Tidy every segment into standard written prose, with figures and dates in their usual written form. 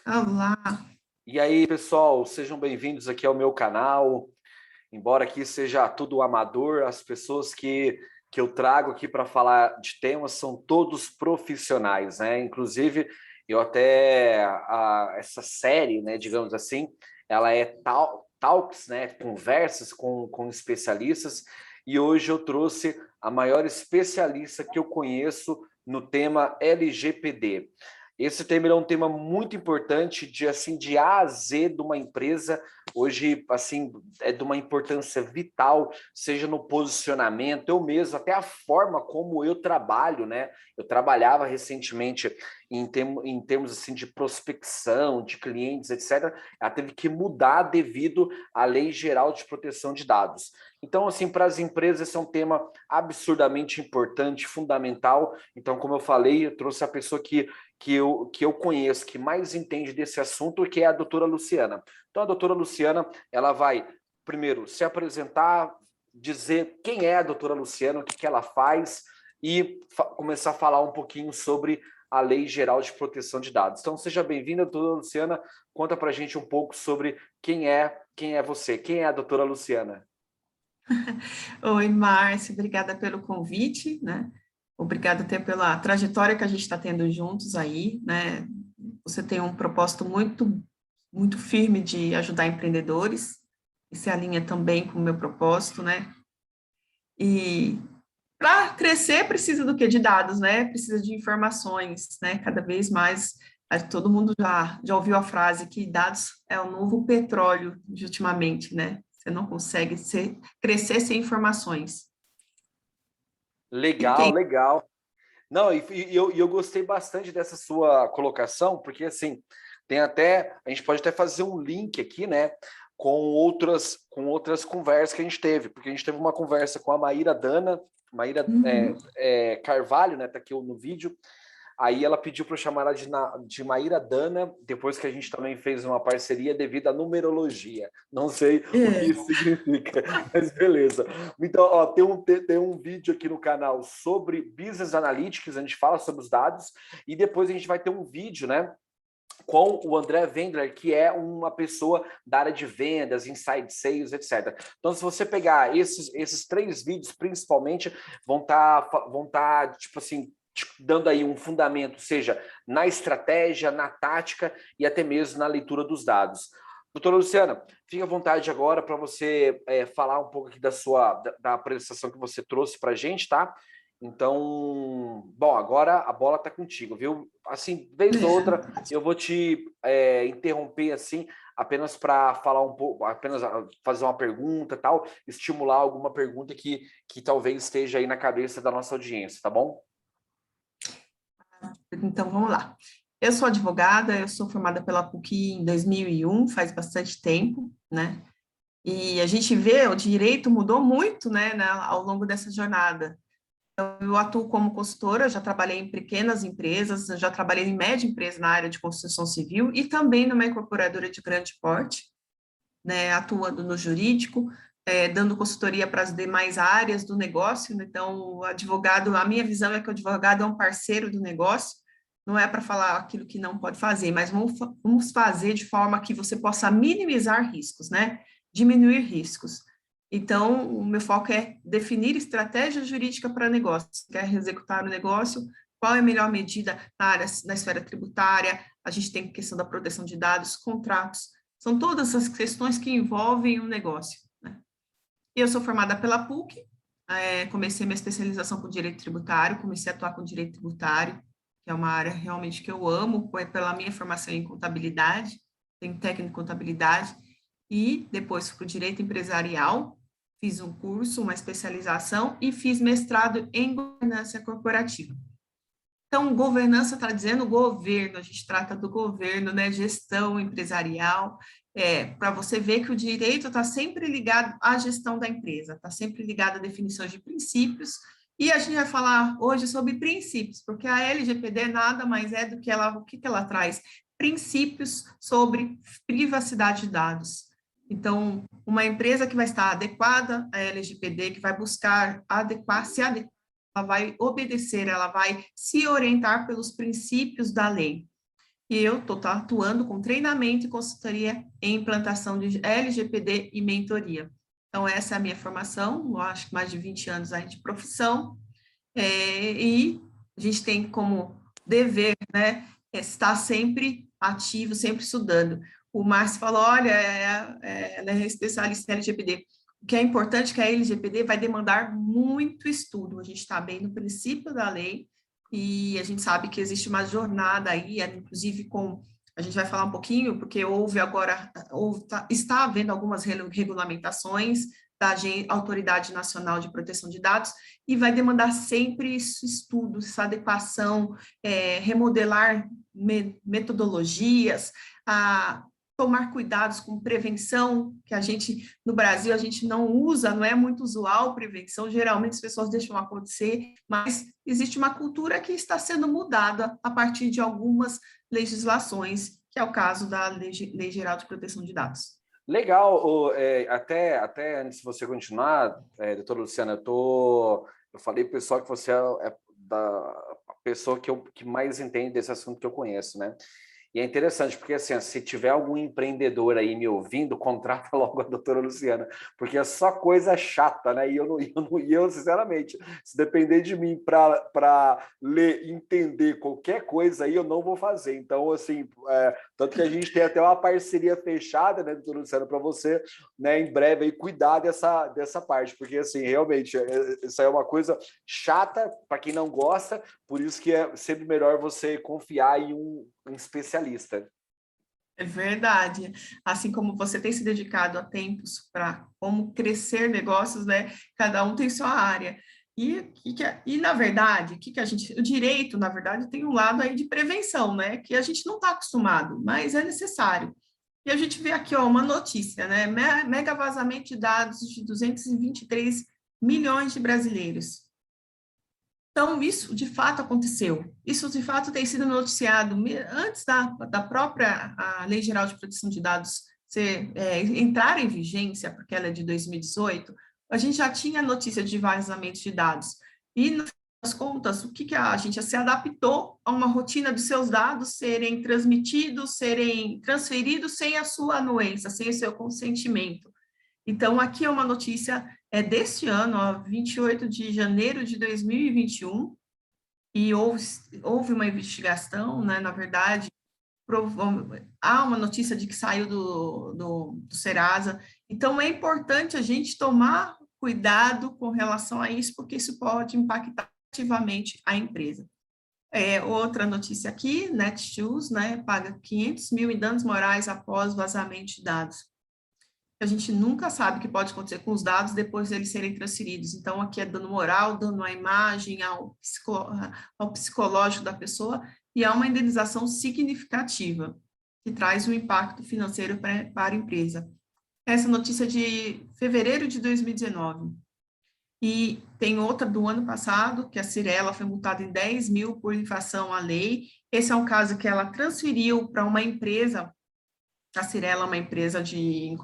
Olá! E aí, pessoal, sejam bem-vindos aqui ao meu canal. Embora aqui seja tudo amador, as pessoas que eu trago aqui para falar de temas são todos profissionais, né? Inclusive, eu até essa série, né, digamos assim, ela é talks, né, conversas com especialistas, e hoje eu trouxe a maior especialista que eu conheço no tema LGPD. Esse tema é um tema muito importante de A a Z de uma empresa. Hoje, assim, é de uma importância vital, seja no posicionamento, eu mesmo, até a forma como eu trabalho, né? Eu trabalhava recentemente em termos assim, de prospecção, de clientes, etc. Ela teve que mudar devido à Lei Geral de Proteção de Dados. Então, assim, para as empresas, esse é um tema absurdamente importante, fundamental. Então, como eu falei, eu trouxe a pessoa que eu conheço, que mais entende desse assunto, que é a doutora Luciana. Então, a doutora Luciana, ela vai, primeiro, se apresentar, dizer quem é a doutora Luciana, o que ela faz, e começar a falar um pouquinho sobre a Lei Geral de Proteção de Dados. Então, seja bem-vinda, doutora Luciana. Conta para a gente um pouco sobre quem é você, quem é a doutora Luciana. Oi, Márcio, obrigada pelo convite, né? Obrigada até pela trajetória que a gente está tendo juntos aí, né? Você tem um propósito muito firme de ajudar empreendedores, e se alinha também com o meu propósito, né? E para crescer precisa do quê? De dados, né? Precisa de informações, né? Cada vez mais, todo mundo já ouviu a frase que dados é o novo petróleo de ultimamente, né? Você não consegue crescer sem informações. E Legal, quem? legal. Não, e eu gostei bastante dessa sua colocação, porque assim, a gente pode até fazer um link aqui, né, com outras conversas que a gente teve, porque a gente teve uma conversa com a Maíra Dana, Maíra Uhum. Carvalho, né, tá aqui no vídeo. Aí ela pediu para eu chamar ela de Maíra Dana, depois que a gente também fez uma parceria devido à numerologia. Não sei o que É. isso significa, mas beleza. Então, ó, tem um vídeo aqui no canal sobre Business Analytics, a gente fala sobre os dados, e depois a gente vai ter um vídeo, né, com o André Wendler, que é uma pessoa da área de vendas, inside sales, etc. Então, se você pegar esses três vídeos, principalmente, vão tá, tipo assim, dando aí um fundamento, seja na estratégia, na tática e até mesmo na leitura dos dados. Doutora Luciana, fique à vontade agora para você falar um pouco aqui da apresentação que você trouxe para a gente, tá? Então, bom, agora a bola está contigo, viu? Assim, vez ou outra, eu vou te interromper assim, apenas para falar um pouco, apenas fazer uma pergunta, tal, estimular alguma pergunta que talvez esteja aí na cabeça da nossa audiência, tá bom? Então, vamos lá. Eu sou advogada, eu sou formada pela PUC em 2001, faz bastante tempo, né? E a gente vê, o direito mudou muito, né, ao longo dessa jornada. Eu atuo como consultora, já trabalhei em pequenas empresas, já trabalhei em média empresa na área de construção civil e também numa incorporadora de grande porte, né, atuando no jurídico, dando consultoria para as demais áreas do negócio. Então, o advogado, a minha visão é que o advogado é um parceiro do negócio, não é para falar aquilo que não pode fazer, mas vamos fazer de forma que você possa minimizar riscos, né? Diminuir riscos. Então, o meu foco é definir estratégia jurídica para negócio. Quer executar o negócio? Qual é a melhor medida na área, na esfera tributária? A gente tem a questão da proteção de dados, contratos, são todas as questões que envolvem o negócio, né? Eu sou formada pela PUC, comecei minha especialização com direito tributário, comecei a atuar com direito tributário, que é uma área realmente que eu amo, pela minha formação em contabilidade, tenho técnico em contabilidade, e depois fui para o direito empresarial, fiz um curso, uma especialização, e fiz mestrado em governança corporativa. Então, governança está dizendo governo, a gente trata do governo, né? Gestão empresarial, para você ver que o direito está sempre ligado à gestão da empresa, está sempre ligado à definição de princípios, e a gente vai falar hoje sobre princípios, porque a LGPD nada mais é do que o que ela traz? Princípios sobre privacidade de dados. Então, uma empresa que vai estar adequada à LGPD, que vai buscar se adequar, ela vai obedecer, ela vai se orientar pelos princípios da lei. e eu estou atuando com treinamento e consultoria em implantação de LGPD e mentoria. Então, essa é a minha formação, eu acho que mais de 20 anos aí de profissão, e a gente tem como dever, né, estar sempre ativo, sempre estudando. O Márcio falou, olha, ela é especialista em LGPD. O que é importante é que a LGPD vai demandar muito estudo. A gente está bem no princípio da lei e a gente sabe que existe uma jornada aí, inclusive com... A gente vai falar um pouquinho, porque houve agora, está havendo algumas regulamentações da Autoridade Nacional de Proteção de Dados, e vai demandar sempre esse estudo, essa adequação, remodelar metodologias, tomar cuidados com prevenção, que a gente, no Brasil, a gente não usa, não é muito usual prevenção, geralmente as pessoas deixam acontecer, mas existe uma cultura que está sendo mudada a partir de algumas legislações, que é o caso da Lei Geral de Proteção de Dados. Legal, até antes de você continuar, doutora Luciana, eu falei para o pessoal que você é a pessoa que mais entende desse assunto que eu conheço, né? E é interessante, porque assim, se tiver algum empreendedor aí me ouvindo, contrata logo a doutora Luciana, porque é só coisa chata, né? E eu sinceramente, se depender de mim para ler, entender qualquer coisa aí, eu não vou fazer. Então, assim, tanto que a gente tem até uma parceria fechada, né, doutora Luciana, para você, né, em breve aí, cuidar dessa parte, porque assim, realmente, isso aí é uma coisa chata para quem não gosta, por isso que é sempre melhor você confiar em um especialista. É verdade. Assim como você tem se dedicado a tempos para como crescer negócios, né? Cada um tem sua área. E na verdade, o direito, na verdade, tem um lado aí de prevenção, né? Que a gente não está acostumado, mas é necessário. E a gente vê aqui, ó, uma notícia, né? Mega vazamento de dados de 223 milhões de brasileiros. Então, isso de fato aconteceu. Isso de fato tem sido noticiado antes da própria a Lei Geral de Proteção de Dados entrar em vigência, porque ela é de 2018, a gente já tinha notícia de vazamento de dados. E, no fim das contas, o que a gente se adaptou a uma rotina de seus dados serem transmitidos, serem transferidos sem a sua anuência, sem o seu consentimento. Então, aqui é uma notícia deste ano, ó, 28 de janeiro de 2021, e houve uma investigação, né, na verdade, há uma notícia de que saiu do Serasa. Então, é importante a gente tomar cuidado com relação a isso, porque isso pode impactar ativamente a empresa. Outra notícia aqui, Netshoes, né, paga 500 mil em danos morais após vazamento de dados. A gente nunca sabe o que pode acontecer com os dados depois deles serem transferidos. Então, aqui é dano moral, dano à imagem, ao psicológico da pessoa, e há uma indenização significativa, que traz um impacto financeiro para a empresa. Essa notícia é de fevereiro de 2019. E tem outra do ano passado, que a Cyrela foi multada em 10 mil por infração à lei. Esse é um caso que ela transferiu para uma empresa. A Cyrela é uma empresa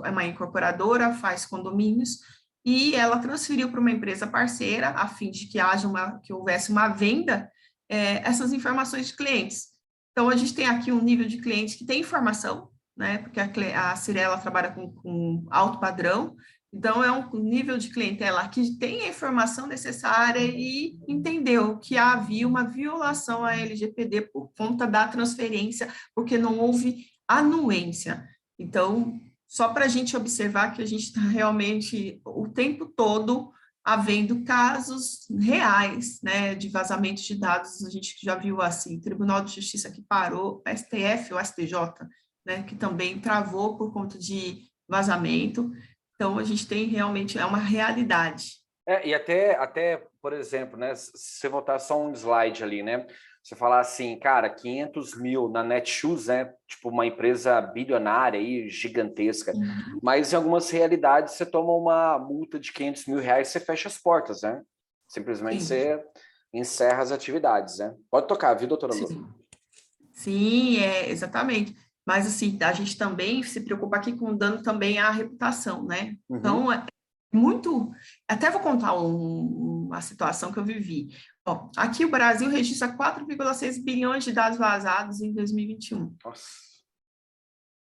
é uma incorporadora, faz condomínios, e ela transferiu para uma empresa parceira, a fim de que houvesse uma venda, essas informações de clientes. Então, a gente tem aqui um nível de clientes que tem informação, né, porque a Cyrela trabalha com alto padrão, então é um nível de clientela que tem a informação necessária e entendeu que havia uma violação à LGPD por conta da transferência, porque não houve anuência. Então, só para a gente observar que a gente está realmente o tempo todo havendo casos reais, né, de vazamento de dados. A gente já viu assim, Tribunal de Justiça que parou, STF ou STJ, né, que também travou por conta de vazamento. Então, a gente tem realmente, é uma realidade. E até, por exemplo, né, se você botar só um slide ali, né, você falar assim, cara, 500 mil na Netshoes, né, tipo uma empresa bilionária aí, gigantesca, mas em algumas realidades você toma uma multa de 500 mil reais e você fecha as portas, né? Simplesmente você encerra as atividades, né? Pode tocar, viu, doutora Lu? Sim, exatamente. Mas, assim, a gente também se preocupa aqui com dano também à reputação, né? Então, muito... Até vou contar uma situação que eu vivi. Ó, aqui o Brasil registra 4,6 bilhões de dados vazados em 2021. Nossa.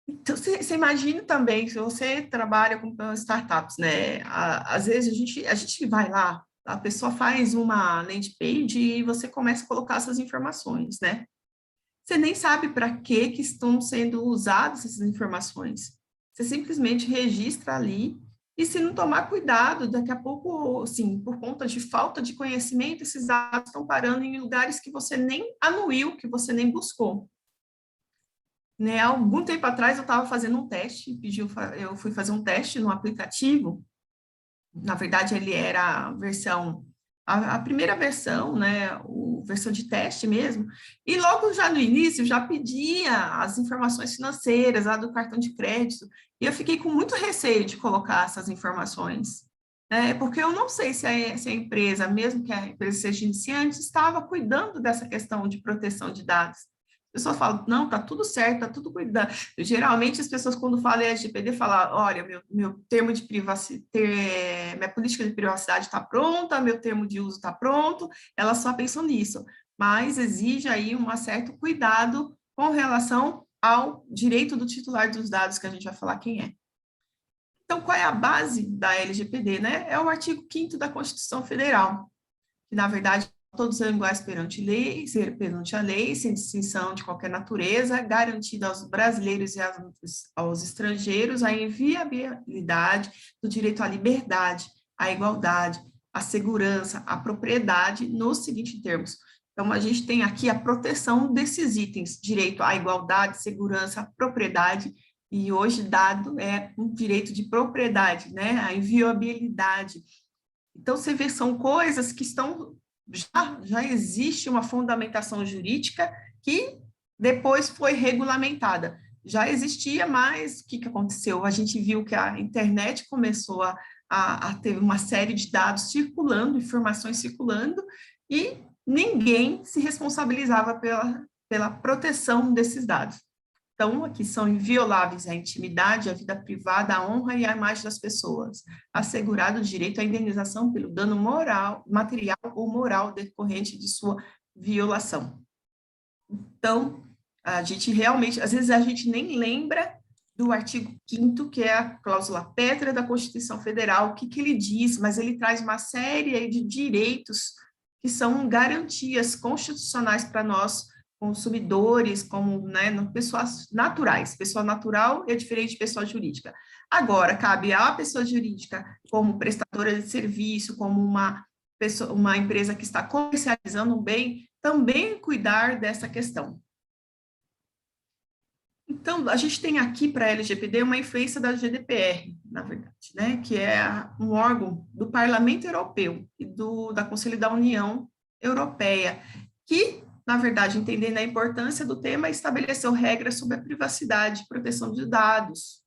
Então, você imagina também, se você trabalha com startups, né? Às vezes a gente vai lá, a pessoa faz uma landing page e você começa a colocar essas informações, né? Você nem sabe para que estão sendo usadas essas informações. Você simplesmente registra ali e se não tomar cuidado, daqui a pouco, assim, por conta de falta de conhecimento, esses dados estão parando em lugares que você nem anuiu, que você nem buscou. Né, há algum tempo atrás eu estava fazendo um teste, eu fui fazer um teste no aplicativo, na verdade ele era a versão, a primeira versão, né, versão de teste mesmo, e logo já no início já pedia as informações financeiras lá do cartão de crédito, e eu fiquei com muito receio de colocar essas informações, né, porque eu não sei se a empresa, mesmo que a empresa seja iniciante, estava cuidando dessa questão de proteção de dados. As pessoas falam, não, tá tudo certo, tá tudo cuidado. Geralmente as pessoas, quando falam LGPD, falam, olha, meu termo de privacidade, minha política de privacidade está pronta, meu termo de uso está pronto, elas só pensam nisso. Mas exige aí um certo cuidado com relação ao direito do titular dos dados, que a gente vai falar quem é. Então, qual é a base da LGPD, né? É o artigo 5º da Constituição Federal, que, na verdade, todos são iguais perante a lei, sem distinção de qualquer natureza, garantida aos brasileiros e aos estrangeiros a inviolabilidade do direito à liberdade, à igualdade, à segurança, à propriedade, nos seguintes termos. Então, a gente tem aqui a proteção desses itens, direito à igualdade, segurança, propriedade, e hoje dado é um direito de propriedade, né, a inviolabilidade. Então, você vê, são coisas que estão... Já existe uma fundamentação jurídica que depois foi regulamentada. Já existia, mas o que aconteceu? A gente viu que a internet começou a ter uma série de dados circulando, informações circulando, e ninguém se responsabilizava pela proteção desses dados. Então, aqui são invioláveis a intimidade, a vida privada, a honra e a imagem das pessoas, assegurado o direito à indenização pelo dano moral, material ou moral decorrente de sua violação. Então, a gente realmente, às vezes a gente nem lembra do artigo 5º, que é a cláusula pétrea da Constituição Federal, o que ele diz, mas ele traz uma série de direitos que são garantias constitucionais para nós, consumidores, como, né, pessoas naturais. Pessoa natural é diferente de pessoa jurídica. Agora, cabe à pessoa jurídica, como prestadora de serviço, como uma empresa que está comercializando um bem, também cuidar dessa questão. Então, a gente tem aqui para a LGPD uma influência da GDPR, na verdade, né, que é um órgão do Parlamento Europeu e da Conselho da União Europeia, que, na verdade, entendendo a importância do tema, estabeleceu regras sobre a privacidade e proteção de dados.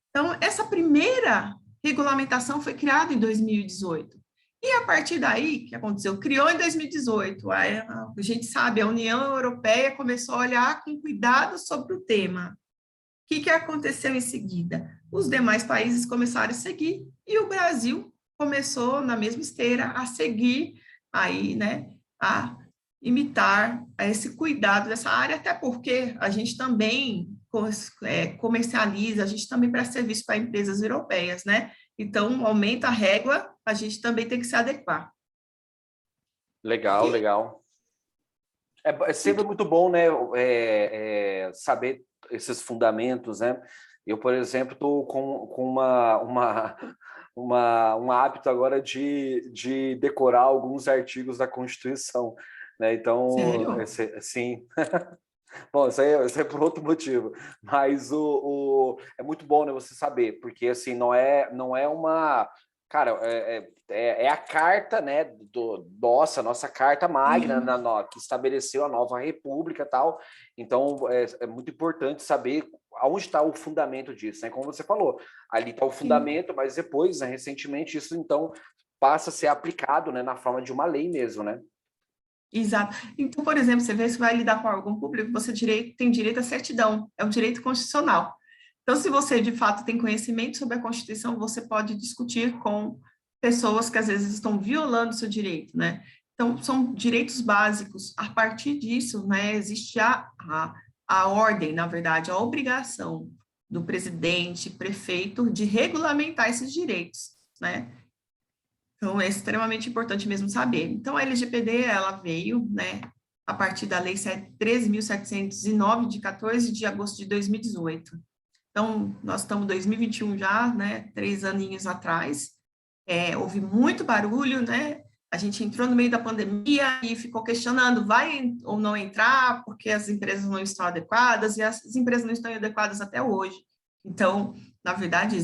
Então, essa primeira regulamentação foi criada em 2018. E a partir daí, o que aconteceu? Criou em 2018, a gente sabe, a União Europeia começou a olhar com cuidado sobre o tema. O que aconteceu em seguida? Os demais países começaram a seguir e o Brasil começou, na mesma esteira, a seguir, aí, né, a imitar esse cuidado dessa área, até porque a gente também comercializa, a gente também presta serviço para empresas europeias, né? Então, aumenta a régua, a gente também tem que se adequar. Legal, legal. É sempre muito bom, né, saber esses fundamentos, né? Eu, por exemplo, estou com um hábito agora de decorar alguns artigos da Constituição, né? Então, sim. Bom, isso é por outro motivo, mas é muito bom, né, você saber, porque assim, não é uma... Cara, é a carta, né, nossa carta magna, que estabeleceu a nova república e tal, então é muito importante saber aonde está o fundamento disso, né, como você falou, ali está o fundamento, mas depois, né, recentemente, isso então passa a ser aplicado, né, na forma de uma lei mesmo, né? Exato. Então, por exemplo, você vai lidar com órgão público, você tem direito à certidão, é um direito constitucional. Então, se você de fato tem conhecimento sobre a Constituição, você pode discutir com pessoas que às vezes estão violando o seu direito, né? Então, são direitos básicos. A partir disso, né, existe a ordem, na verdade, a obrigação do presidente, prefeito, de regulamentar esses direitos, né? Então, é extremamente importante mesmo saber. Então, a LGPD, ela veio, né, a partir da Lei 13.709, de 14 de agosto de 2018. Então, nós estamos em 2021 já, né, 3 aninhos atrás. Houve muito barulho, né? A gente entrou no meio da pandemia e ficou questionando, vai ou não entrar, porque as empresas não estão adequadas, e as empresas não estão adequadas até hoje. Então, na verdade,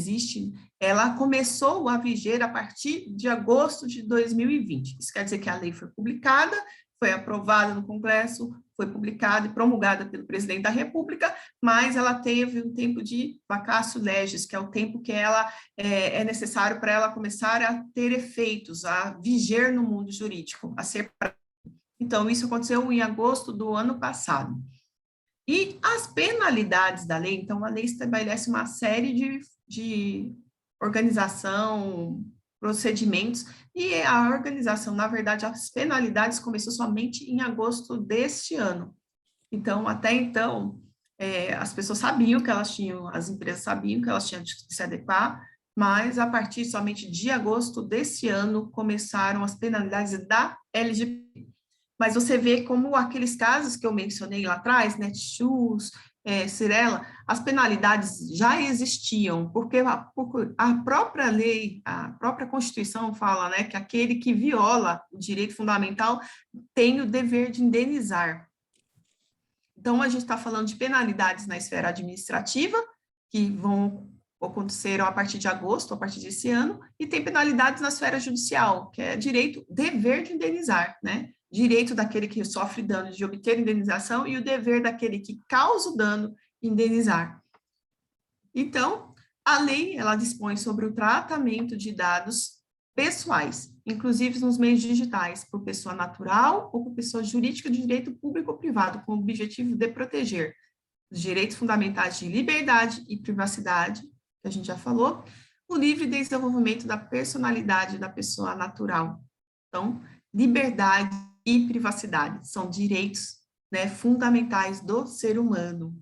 ela começou a viger a partir de agosto de 2020. Isso quer dizer que a lei foi publicada, foi aprovada no Congresso, foi publicada e promulgada pelo presidente da República, mas ela teve um tempo de vacatio legis, que é o tempo que ela é necessário para ela começar a ter efeitos, a viger no mundo jurídico, a ser. Então, isso aconteceu em agosto do ano passado. E as penalidades da lei, então, a lei estabelece uma série de organização, procedimentos, e a organização, na verdade, as penalidades começou somente em agosto deste ano. Então, até então, as pessoas sabiam que elas tinham, as empresas sabiam que elas tinham de se adequar, mas a partir somente de agosto desse ano começaram as penalidades da LGPD. Mas você vê como aqueles casos que eu mencionei lá atrás, Netshoes, Cirela, as penalidades já existiam, porque a própria lei, a própria Constituição fala, né, que aquele que viola o direito fundamental tem o dever de indenizar. Então, a gente está falando de penalidades na esfera administrativa, que vão acontecer a partir de agosto, a partir desse ano, e tem penalidades na esfera judicial, que é direito, dever de indenizar, né? Direito daquele que sofre dano de obter indenização e o dever daquele que causa o dano indenizar. Então, a lei, ela dispõe sobre o tratamento de dados pessoais, inclusive nos meios digitais, por pessoa natural ou por pessoa jurídica de direito público ou privado, com o objetivo de proteger os direitos fundamentais de liberdade e privacidade, que a gente já falou, o livre desenvolvimento da personalidade da pessoa natural. Então, liberdade e privacidade são direitos, né, fundamentais do ser humano.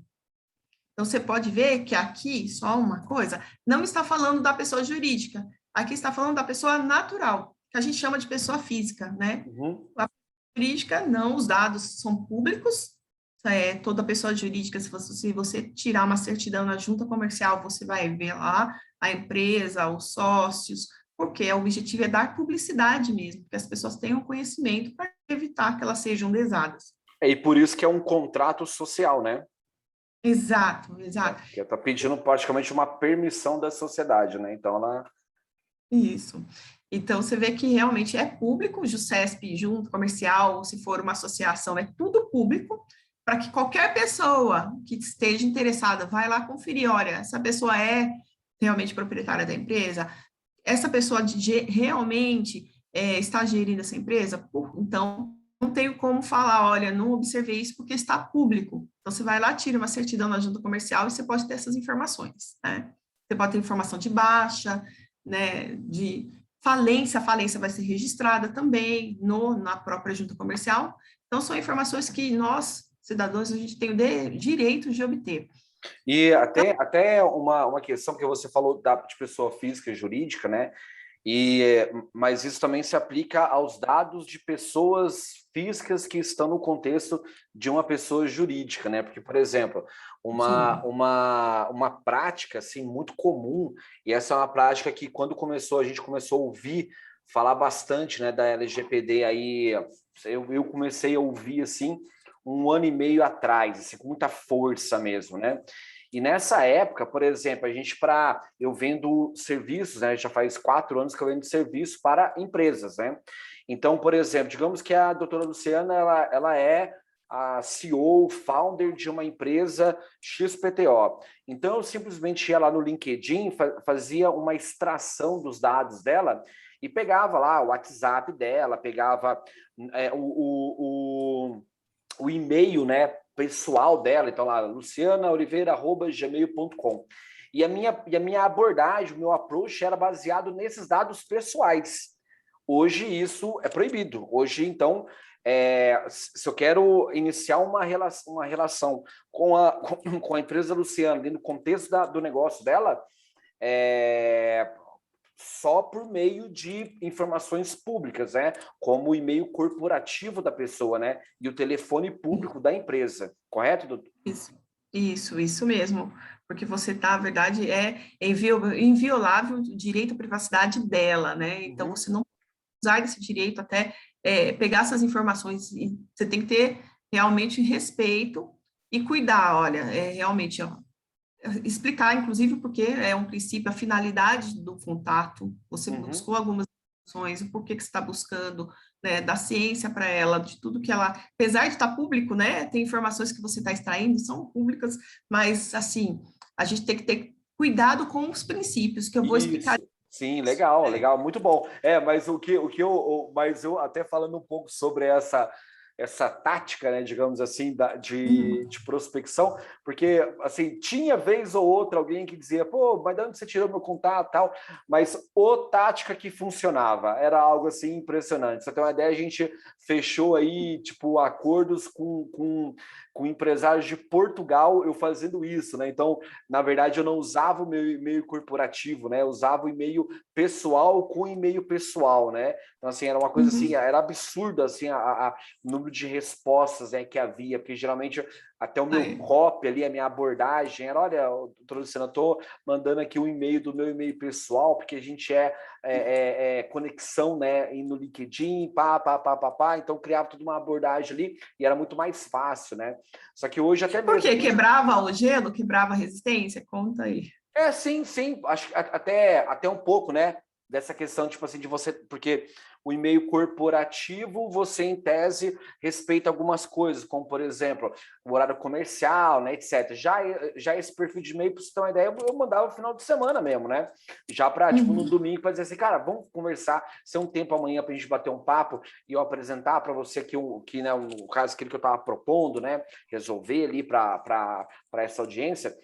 Então, você pode ver que aqui, só uma coisa, não está falando da pessoa jurídica, aqui está falando da pessoa natural, que a gente chama de pessoa física, né? Uhum. A jurídica, não, os dados são públicos, toda pessoa jurídica, se você tirar uma certidão na junta comercial, você vai ver lá a empresa, os sócios, porque o objetivo é dar publicidade mesmo, que as pessoas tenham conhecimento para evitar que elas sejam lesadas. E por isso que é um contrato social, né? Exato, exato. Que está pedindo praticamente uma permissão da sociedade, né? Então, ela... Isso. Então, você vê que realmente é público, o JUSESP, junto comercial, se for uma associação, é tudo público, para que qualquer pessoa que esteja interessada vai lá conferir, olha, essa pessoa é realmente proprietária da empresa, essa pessoa realmente está gerindo essa empresa, então não tenho como falar, olha, não observei isso porque está público. Então, você vai lá, tira uma certidão na junta comercial e você pode ter essas informações, né? Você pode ter informação de baixa, né, de falência, a falência vai ser registrada também na própria junta comercial. Então, são informações que nós, cidadãos, a gente tem o direito de obter. E até uma questão que você falou de pessoa física e jurídica, né? Mas isso também se aplica aos dados de pessoas físicas que estão no contexto de uma pessoa jurídica, né? Porque, por exemplo, uma prática assim, muito comum, e essa é uma prática que quando a gente começou a ouvir falar bastante, né, da LGPD, aí eu comecei a ouvir assim 1 ano e meio atrás, assim, com muita força mesmo, né? E nessa época, por exemplo, eu vendo serviços, né? Já faz 4 anos que eu vendo serviço para empresas, né? Então, por exemplo, digamos que a doutora Luciana, ela é a CEO, founder de uma empresa XPTO. Então, eu simplesmente ia lá no LinkedIn, fazia uma extração dos dados dela e pegava lá o WhatsApp dela, pegava o e-mail, né, pessoal dela, então lá, lucianaoliveira@gmail.com. E a minha abordagem, o meu approach era baseado nesses dados pessoais. Hoje isso é proibido. Hoje, então, se eu quero iniciar uma relação com a empresa Luciana, no contexto do negócio dela, só por meio de informações públicas, né? Como o e-mail corporativo da pessoa, né? E o telefone público da empresa. Correto, doutor? Isso mesmo, porque você está, na verdade, inviolável o direito à privacidade dela, né? Então, você não usar desse direito até pegar essas informações, e você tem que ter realmente respeito e cuidar, olha, realmente, ó, explicar, inclusive, porque é um princípio, a finalidade do contato, você buscou algumas informações, o porquê que você está buscando, né, da ciência para ela, de tudo que ela, apesar de estar público, né, tem informações que você está extraindo, são públicas, mas, assim, a gente tem que ter cuidado com os princípios, que eu vou explicar. Isso. Sim, legal, legal, muito bom. Mas mas eu até falando um pouco sobre essa tática, né, digamos assim, de prospecção, porque assim, tinha vez ou outra alguém que dizia, pô, mas de onde você tirou meu contato, tal, mas tática que funcionava, era algo assim impressionante. Pra você ter uma ideia, a gente fechou aí, tipo, acordos com empresários de Portugal, eu fazendo isso, né? Então, na verdade, eu não usava o meu e-mail corporativo, né? Eu usava o e-mail pessoal com e-mail pessoal, né? Então, assim, era uma coisa assim, era absurdo, assim, o número de respostas, né, que havia, porque geralmente até o meu copy ali, a minha abordagem era, olha, doutora Luciana, eu estou mandando aqui um e-mail do meu e-mail pessoal, porque a gente conexão, né, no LinkedIn, então criava toda uma abordagem ali e era muito mais fácil, né? Só que hoje até mesmo... Por quê? Quebrava o gelo? Quebrava a resistência? Conta aí. Sim, acho que até um pouco, né, dessa questão, tipo assim, de você, porque o e-mail corporativo, você, em tese, respeita algumas coisas, como, por exemplo, o horário comercial, né, etc. Já esse perfil de e-mail, para você ter uma ideia, eu mandava no final de semana mesmo, né? Já para, tipo, no domingo, para dizer assim, cara, vamos conversar, ser um tempo amanhã para a gente bater um papo e eu apresentar para você que né, o caso, aquele que eu estava propondo, né, resolver ali para essa audiência.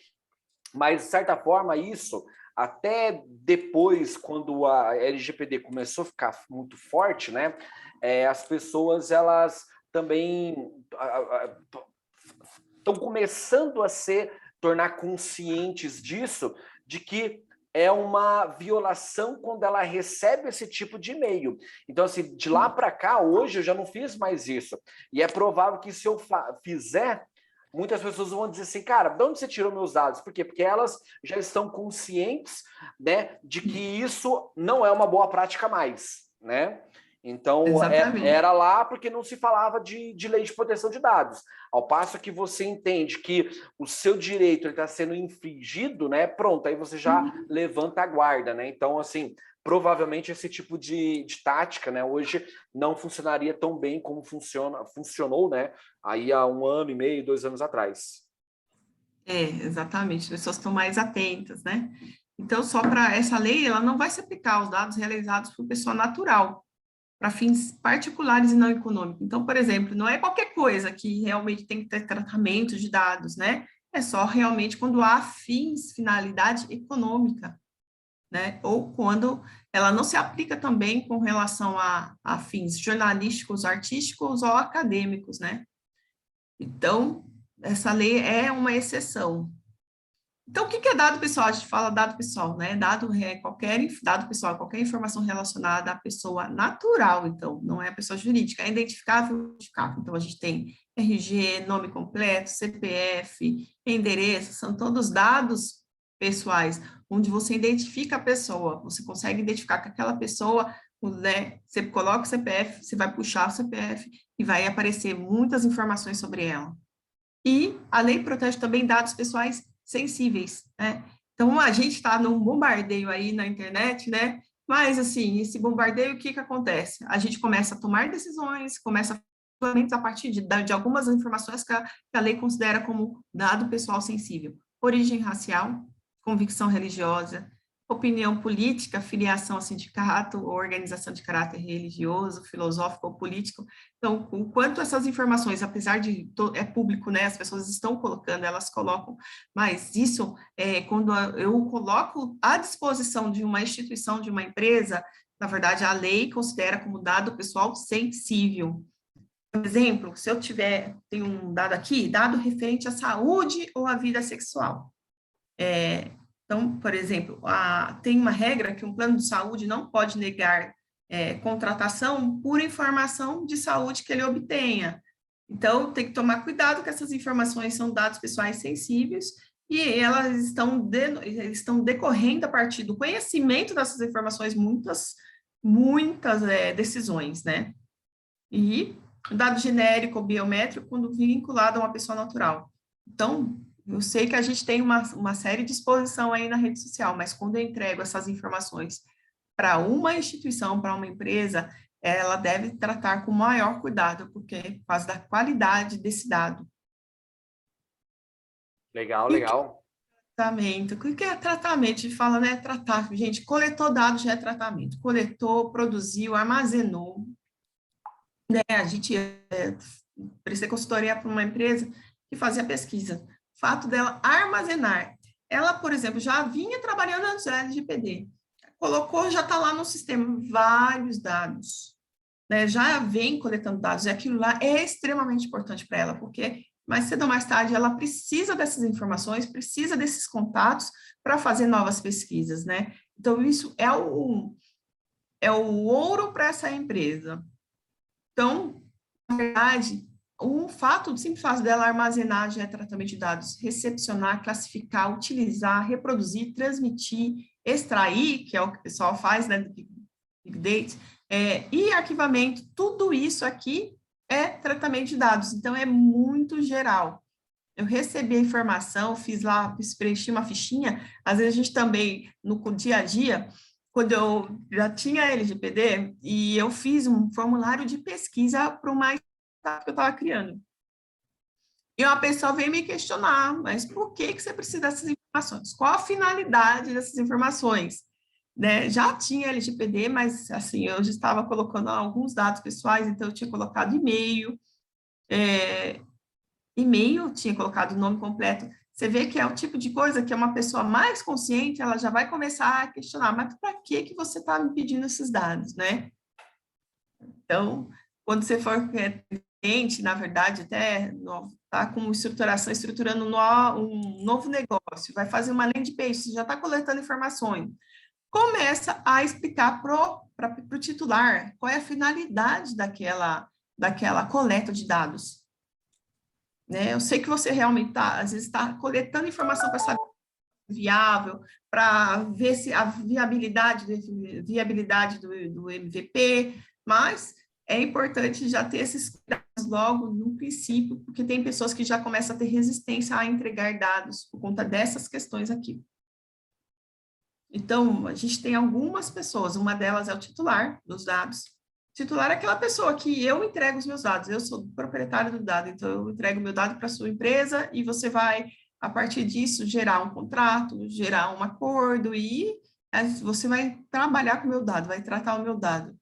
Mas, de certa forma, isso, até depois, quando a LGPD começou a ficar muito forte, né, as pessoas, elas também estão começando a tornar conscientes disso, de que é uma violação quando ela recebe esse tipo de e-mail. Então, assim, de lá para cá, hoje, eu já não fiz mais isso. E é provável que se eu fizer, muitas pessoas vão dizer assim, cara, de onde você tirou meus dados? Por quê? Porque elas já estão conscientes, né, de que isso não é uma boa prática mais, né? Então, era lá porque não se falava de lei de proteção de dados. Ao passo que você entende que o seu direito está sendo infringido, né? Pronto, aí você já levanta a guarda, né? Então, assim, provavelmente esse tipo de tática, né, hoje não funcionaria tão bem como funcionou, né, aí há 1 ano e meio, 2 anos atrás. Exatamente, as pessoas estão mais atentas, né? Então, só para essa lei, ela não vai se aplicar aos dados realizados por pessoa natural, para fins particulares e não econômicos. Então, por exemplo, não é qualquer coisa que realmente tem que ter tratamento de dados, né? É só realmente quando há fins, finalidade econômica, né? Ou quando ela não se aplica também com relação a fins jornalísticos, artísticos ou acadêmicos, né? Então, essa lei é uma exceção. Então, o que é dado pessoal? A gente fala dado pessoal, né? Qualquer dado pessoal, qualquer informação relacionada à pessoa natural, então, não é a pessoa jurídica, é identificável, identificável. Então, a gente tem RG, nome completo, CPF, endereço, são todos dados pessoais, onde você identifica a pessoa, você consegue identificar que aquela pessoa, né? Você coloca o CPF, você vai puxar o CPF e vai aparecer muitas informações sobre ela. E a lei protege também dados pessoais sensíveis, né? Então, a gente está num bombardeio aí na internet, né? Mas, assim, esse bombardeio, o que acontece? A gente começa a tomar decisões, começa a partir de algumas informações que a lei considera como dado pessoal sensível. Origem racial, convicção religiosa, opinião política, filiação a sindicato, ou organização de caráter religioso, filosófico ou político. Então, o quanto essas informações, apesar de é público, né, as pessoas estão colocando, elas colocam, mas isso, quando eu coloco à disposição de uma instituição, de uma empresa, na verdade, a lei considera como dado pessoal sensível. Por exemplo, se eu tem um dado aqui, dado referente à saúde ou à vida sexual. Então, por exemplo, tem uma regra que um plano de saúde não pode negar contratação por informação de saúde que ele obtenha. Então, tem que tomar cuidado que essas informações são dados pessoais sensíveis e elas estão decorrendo a partir do conhecimento dessas informações, muitas decisões, né? E dado genérico ou biométrico quando vinculado a uma pessoa natural. Então, eu sei que a gente tem uma série de exposição aí na rede social, mas quando eu entrego essas informações para uma instituição, para uma empresa, ela deve tratar com maior cuidado, porque é por causa da qualidade desse dado. Legal, legal. Tratamento. O que é tratamento? A gente fala, né? Tratar. Gente, coletou dados já é tratamento. Coletou, produziu, armazenou. Né? A gente prestei consultoria para uma empresa que fazia pesquisa. O fato dela armazenar. Ela, por exemplo, já vinha trabalhando antes da LGPD. Colocou, já está lá no sistema, vários dados. Né? Já vem coletando dados, e aquilo lá é extremamente importante para ela, porque mais cedo ou mais tarde ela precisa dessas informações, precisa desses contatos para fazer novas pesquisas, né? Então, isso é o ouro para essa empresa. Então, na verdade, o simples fato dela armazenar já é tratamento de dados, recepcionar, classificar, utilizar, reproduzir, transmitir, extrair, que é o que o pessoal faz, né, do Big Data, e arquivamento, tudo isso aqui é tratamento de dados, então é muito geral. Eu recebi a informação, fiz lá, preenchi uma fichinha, às vezes a gente também, no dia a dia, quando eu já tinha LGPD, e eu fiz um formulário de pesquisa para uma startup que eu estava criando. E uma pessoa veio me questionar, mas por que você precisa dessas informações? Qual a finalidade dessas informações? Né? Já tinha LGPD, mas assim, eu já estava colocando alguns dados pessoais, então eu tinha colocado e-mail, tinha colocado o nome completo. Você vê que é o tipo de coisa que uma pessoa mais consciente, ela já vai começar a questionar, mas para que você está me pedindo esses dados, né? Então, quando você for cliente, na verdade, até está com estruturando um novo negócio, vai fazer uma landing page, você já está coletando informações, começa a explicar para o titular qual é a finalidade daquela coleta de dados. Né? Eu sei que você realmente às vezes está coletando informação para saber se é viável, para ver se a viabilidade do MVP, mas é importante já ter esses cuidados logo no princípio, porque tem pessoas que já começam a ter resistência a entregar dados por conta dessas questões aqui. Então, a gente tem algumas pessoas, uma delas é o titular dos dados. O titular é aquela pessoa que eu entrego os meus dados, eu sou proprietário do dado, então eu entrego o meu dado para a sua empresa e você vai, a partir disso, gerar um contrato, gerar um acordo e você vai trabalhar com o meu dado, vai tratar o meu dado.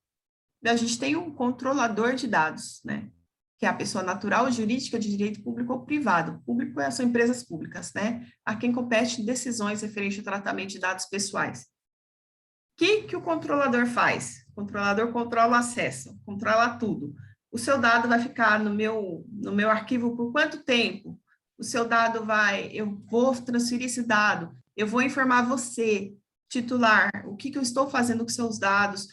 A gente tem um controlador de dados, né? Que é a pessoa natural ou jurídica de direito público ou privado. Público são empresas públicas, né? A quem compete decisões referentes ao tratamento de dados pessoais. O que o controlador faz? O controlador controla o acesso, controla tudo. O seu dado vai ficar no meu arquivo por quanto tempo? O seu dado eu vou transferir esse dado, eu vou informar você, titular, o que eu estou fazendo com seus dados,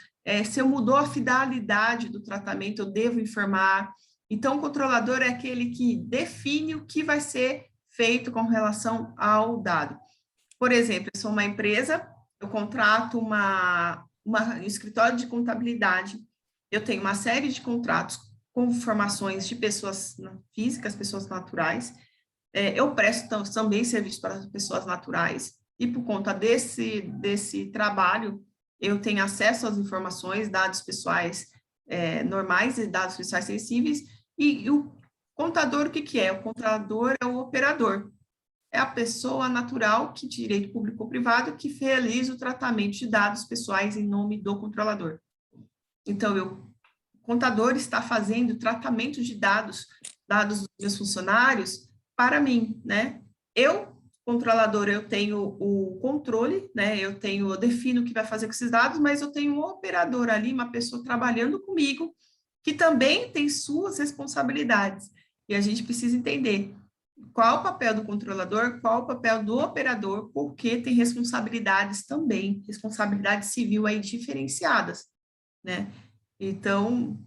se eu mudou a finalidade do tratamento, eu devo informar. Então, o controlador é aquele que define o que vai ser feito com relação ao dado. Por exemplo, eu sou uma empresa, eu contrato um escritório de contabilidade, eu tenho uma série de contratos com formações de pessoas físicas, pessoas naturais, eu presto também serviço para pessoas naturais, e por conta desse trabalho, eu tenho acesso às informações, dados pessoais normais e dados pessoais sensíveis, e o contador, o que é? O contador é o operador. é a pessoa natural, que direito público ou privado, que realiza o tratamento de dados pessoais em nome do controlador. Então, o contador está fazendo o tratamento de dados dos meus funcionários para mim, né? Eu, controlador, eu tenho o controle, né? Eu defino o que vai fazer com esses dados, mas eu tenho um operador ali, uma pessoa trabalhando comigo, que também tem suas responsabilidades. E a gente precisa entender qual o papel do controlador, qual o papel do operador, porque tem responsabilidades também, responsabilidades civil aí diferenciadas, né? Então,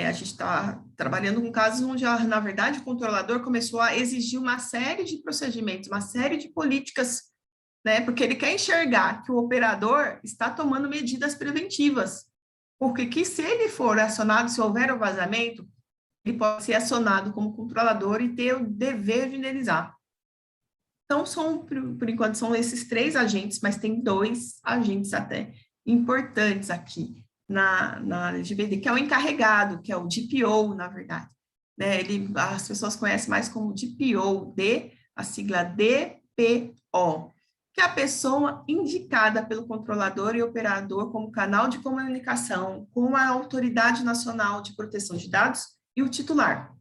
a gente está trabalhando com casos onde, na verdade, o controlador começou a exigir uma série de procedimentos, uma série de políticas, né? Porque ele quer enxergar que o operador está tomando medidas preventivas. Porque que se ele for acionado, se houver o vazamento, ele pode ser acionado como controlador e ter o dever de indenizar. Então, por enquanto, são esses 3 agentes, mas tem 2 agentes até importantes aqui na LGPD, que é o encarregado, que é o DPO, na verdade. Né? As pessoas conhecem mais como DPO, a sigla DPO, que é a pessoa indicada pelo controlador e operador como canal de comunicação com a Autoridade Nacional de Proteção de Dados e o titular.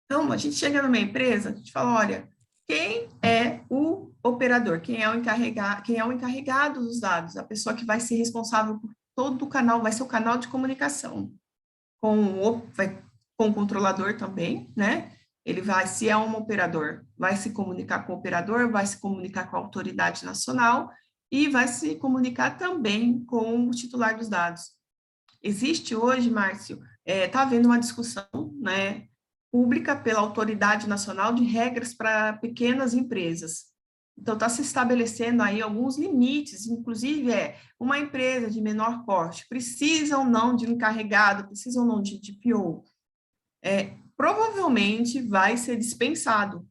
Então, a gente chega numa empresa, a gente fala, olha, quem é o operador? Quem é o encarregado dos dados? A pessoa que vai ser responsável por todo o canal, vai ser o canal de comunicação com o controlador também, né? Ele vai, se é um operador, vai se comunicar com o operador, vai se comunicar com a autoridade nacional e vai se comunicar também com o titular dos dados. Existe hoje, Márcio, está havendo uma discussão, né, pública pela Autoridade Nacional de regras para pequenas empresas. Então, está se estabelecendo aí alguns limites, inclusive uma empresa de menor porte precisa ou não de um encarregado, precisa ou não de DPO. Provavelmente vai ser dispensado,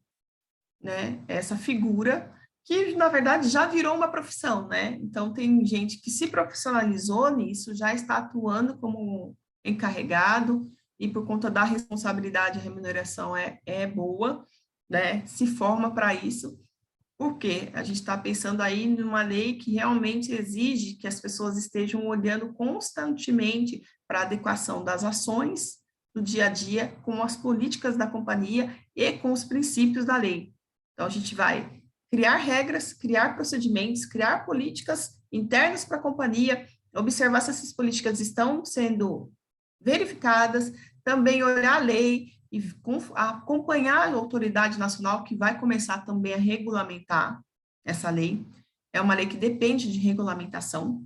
né, essa figura que, na verdade, já virou uma profissão, né? Então, tem gente que se profissionalizou nisso, já está atuando como encarregado, e por conta da responsabilidade, a remuneração é boa, né? Se forma para isso, porque a gente está pensando aí numa lei que realmente exige que as pessoas estejam olhando constantemente para a adequação das ações do dia a dia com as políticas da companhia e com os princípios da lei. Então, a gente vai criar regras, criar procedimentos, criar políticas internas para a companhia, observar se essas políticas estão sendo verificadas, também olhar a lei e acompanhar a autoridade nacional que vai começar também a regulamentar essa lei. É uma lei que depende de regulamentação,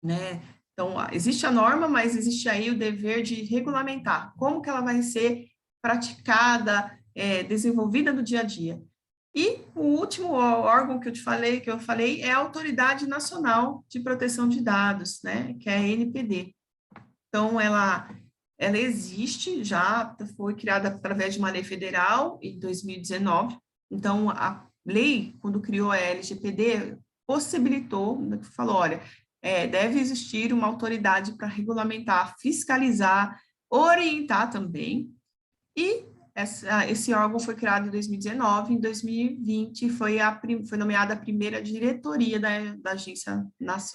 né? Então, existe a norma, mas existe aí o dever de regulamentar. Como que ela vai ser praticada, desenvolvida no dia a dia. E o último órgão que eu falei é a Autoridade Nacional de Proteção de Dados, né? Que é a ANPD. Então, ela existe, já foi criada através de uma lei federal em 2019. Então, a lei, quando criou a LGPD, possibilitou, falou, olha, deve existir uma autoridade para regulamentar, fiscalizar, orientar também, e esse órgão foi criado em 2019, em 2020 foi nomeada a primeira diretoria da agência,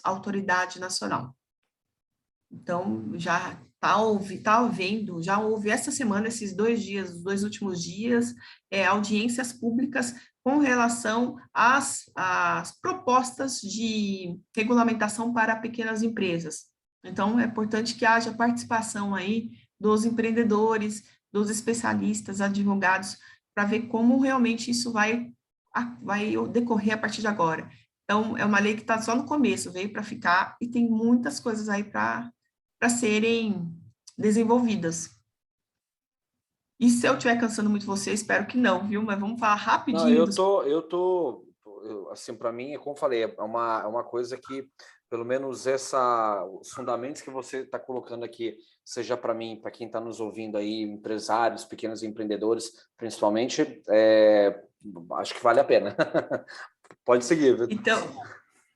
Autoridade Nacional. Então, já está havendo, já houve essa semana, esses 2 dias, os 2 últimos dias, audiências públicas com relação às propostas de regulamentação para pequenas empresas. Então, é importante que haja participação aí dos empreendedores, dos especialistas, advogados, para ver como realmente isso vai decorrer a partir de agora. Então, é uma lei que está só no começo, veio para ficar, e tem muitas coisas aí para serem desenvolvidas. E se eu estiver cansando muito você, espero que não, viu? Mas vamos falar rapidinho. Não, assim, para mim, como eu falei, é uma coisa que, pelo menos os fundamentos que você está colocando aqui, seja para mim, para quem está nos ouvindo aí, empresários, pequenos empreendedores, principalmente, acho que vale a pena. Pode seguir, Vitor.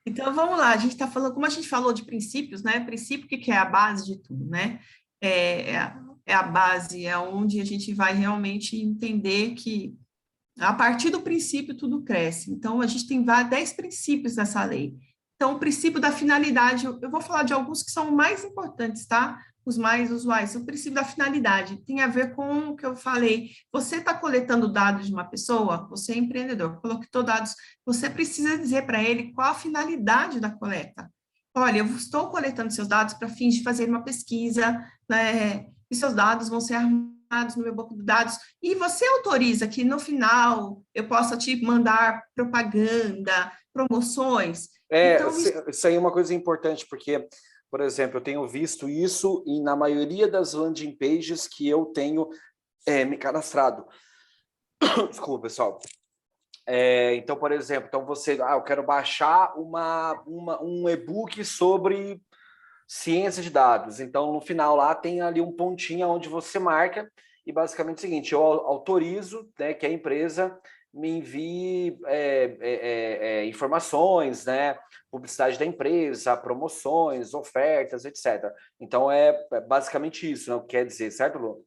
Então, vamos lá, a gente está falando, como a gente falou de princípios, né? Princípio que é a base de tudo, né? É a base, é onde a gente vai realmente entender que A partir do princípio, tudo cresce. Então, a gente tem 10 princípios nessa lei. Então, o princípio da finalidade, eu vou falar de alguns que são mais importantes, tá? Os mais usuais. O princípio da finalidade tem a ver com o que eu falei. Você está coletando dados de uma pessoa, você é empreendedor, coletou dados, você precisa dizer para ele qual a finalidade da coleta. Olha, eu estou coletando seus dados para fins de fazer uma pesquisa, né? E seus dados vão ser armazenados no meu banco de dados, e você autoriza que no final eu possa te mandar propaganda, promoções. Então, Isso aí é uma coisa importante, porque, por exemplo, eu tenho visto isso e na maioria das landing pages que eu tenho me cadastrado. Desculpa, pessoal. Então, por exemplo, eu quero baixar um e-book sobre ciência de dados. Então, no final lá tem ali um pontinho onde você marca e basicamente é o seguinte, eu autorizo, né, que a empresa me envie informações, né, publicidade da empresa, promoções, ofertas, etc. Então, é basicamente isso, né, o que quer dizer, certo, Lu?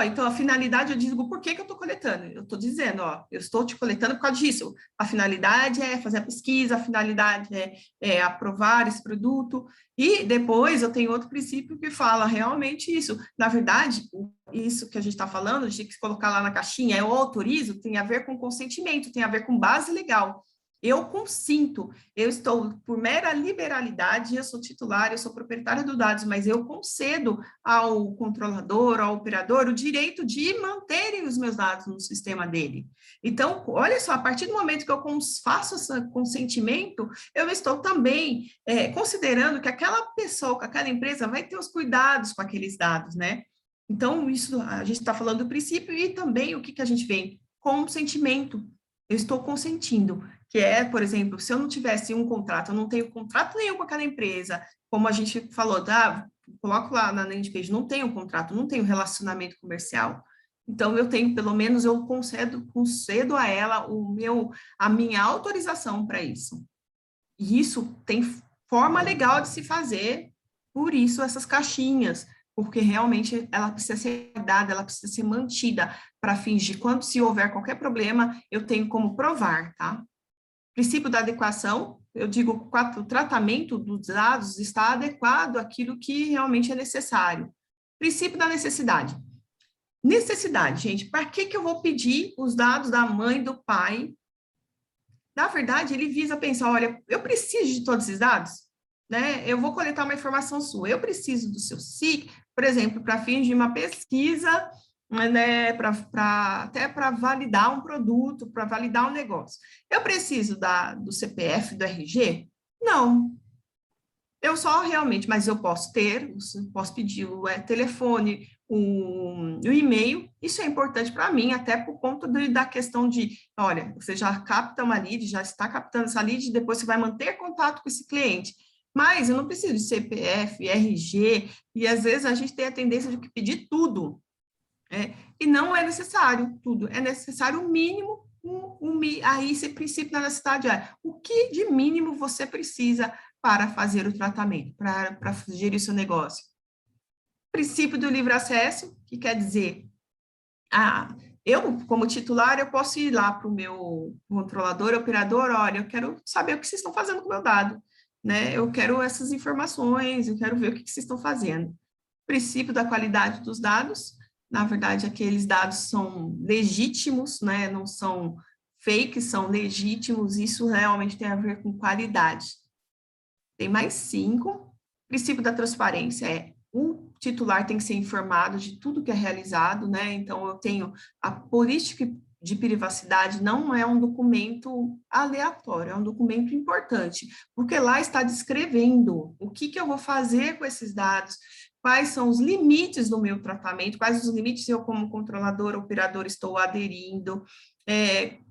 Então, a finalidade, eu digo por que eu estou coletando. Eu estou dizendo, eu estou te coletando por causa disso. A finalidade é fazer a pesquisa, a finalidade é aprovar esse produto. E depois eu tenho outro princípio que fala realmente isso. Na verdade, isso que a gente está falando, de colocar lá na caixinha, eu autorizo, tem a ver com consentimento, tem a ver com base legal. Eu consinto, eu estou por mera liberalidade, eu sou titular, eu sou proprietária dos dados, mas eu concedo ao controlador, ao operador, o direito de manterem os meus dados no sistema dele. Então, olha só, a partir do momento que eu faço esse consentimento, eu estou também considerando que aquela pessoa, que aquela empresa vai ter os cuidados com aqueles dados, né? Então, isso, a gente está falando do princípio e também o que a gente vê? Consentimento. Eu estou consentindo, que é, por exemplo, se eu não tivesse um contrato, eu não tenho contrato nenhum com aquela empresa, como a gente falou, coloco lá na landing page, não tenho contrato, não tenho relacionamento comercial. Então, eu tenho, pelo menos, eu concedo a ela a minha autorização para isso. E isso tem forma legal de se fazer, por isso essas caixinhas, porque realmente ela precisa ser dada, ela precisa ser mantida para fins de quando se houver qualquer problema, eu tenho como provar, tá? Princípio da adequação, eu digo que o tratamento dos dados está adequado àquilo que realmente é necessário. Princípio da necessidade. Necessidade, gente, para que eu vou pedir os dados da mãe, do pai? Na verdade, ele visa pensar, olha, eu preciso de todos esses dados, né? Eu vou coletar uma informação sua, eu preciso do seu SIC, por exemplo, para fins de uma pesquisa, né, até para validar um produto, para validar um negócio. Eu preciso do CPF, do RG? Não. Eu só realmente, mas eu posso pedir o telefone, o e-mail, isso é importante para mim, até por conta da questão de, olha, você já capta uma lead, já está captando essa lead, depois você vai manter contato com esse cliente. Mas eu não preciso de CPF, RG, e às vezes a gente tem a tendência de pedir tudo. E não é necessário tudo, é necessário o mínimo, aí esse princípio da necessidade é o que de mínimo você precisa para fazer o tratamento, para gerir o seu negócio. Princípio do livre acesso, que quer dizer, eu, como titular, eu posso ir lá para o meu controlador, operador, olha, eu quero saber o que vocês estão fazendo com o meu dado, né? Eu quero essas informações, eu quero ver o que vocês estão fazendo. Princípio da qualidade dos dados, na verdade, aqueles dados são legítimos, né? Não são fakes, são legítimos, isso realmente tem a ver com qualidade. Tem mais 5. Princípio da transparência o titular tem que ser informado de tudo que é realizado, né? Então, eu tenho a política de privacidade, não é um documento aleatório, é um documento importante, porque lá está descrevendo o que eu vou fazer com esses dados, quais são os limites do meu tratamento, quais os limites eu, como controlador, operador, estou aderindo,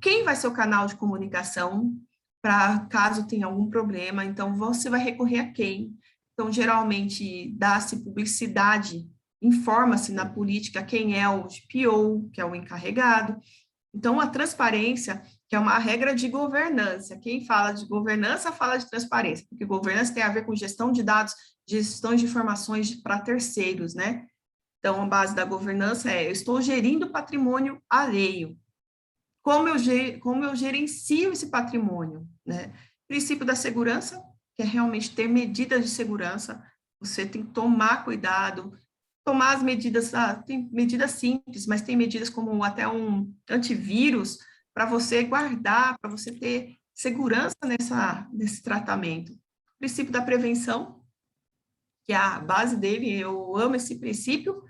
quem vai ser o canal de comunicação, para caso tenha algum problema, então você vai recorrer a quem? Então, geralmente, dá-se publicidade, informa-se na política quem é o GPO, que é o encarregado. Então, a transparência, que é uma regra de governança, quem fala de governança fala de transparência, porque governança tem a ver com gestão de dados, gestão de informações para terceiros, né? Então, a base da governança eu estou gerindo patrimônio alheio. como eu gerencio esse patrimônio, né? Princípio da segurança, que é realmente ter medidas de segurança, você tem que tomar cuidado, tomar as medidas, tem medidas simples, mas tem medidas como até um antivírus para você guardar, para você ter segurança nesse tratamento. Princípio da prevenção, que é a base dele, eu amo esse princípio.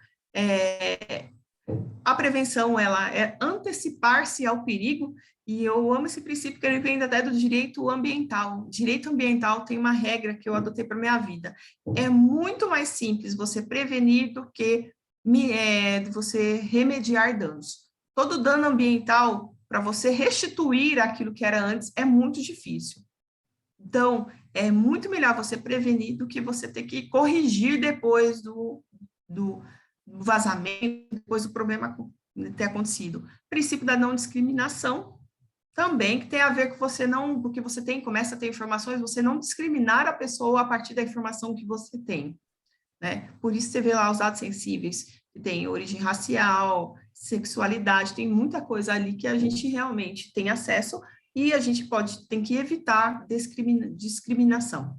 A prevenção, ela é antecipar-se ao perigo, e eu amo esse princípio que ele vem até do direito ambiental. Direito ambiental tem uma regra que eu adotei para minha vida. É muito mais simples você prevenir do que você remediar danos. Todo dano ambiental, para você restituir aquilo que era antes, é muito difícil. Então, é muito melhor você prevenir do que você ter que corrigir depois do vazamento, depois do problema ter acontecido. Princípio da não discriminação, também, que tem a ver com você não, porque você começa a ter informações, você não discriminar a pessoa a partir da informação que você tem, né? Por isso você vê lá os dados sensíveis, que tem origem racial, sexualidade, tem muita coisa ali que a gente realmente tem acesso e a gente tem que evitar discriminação.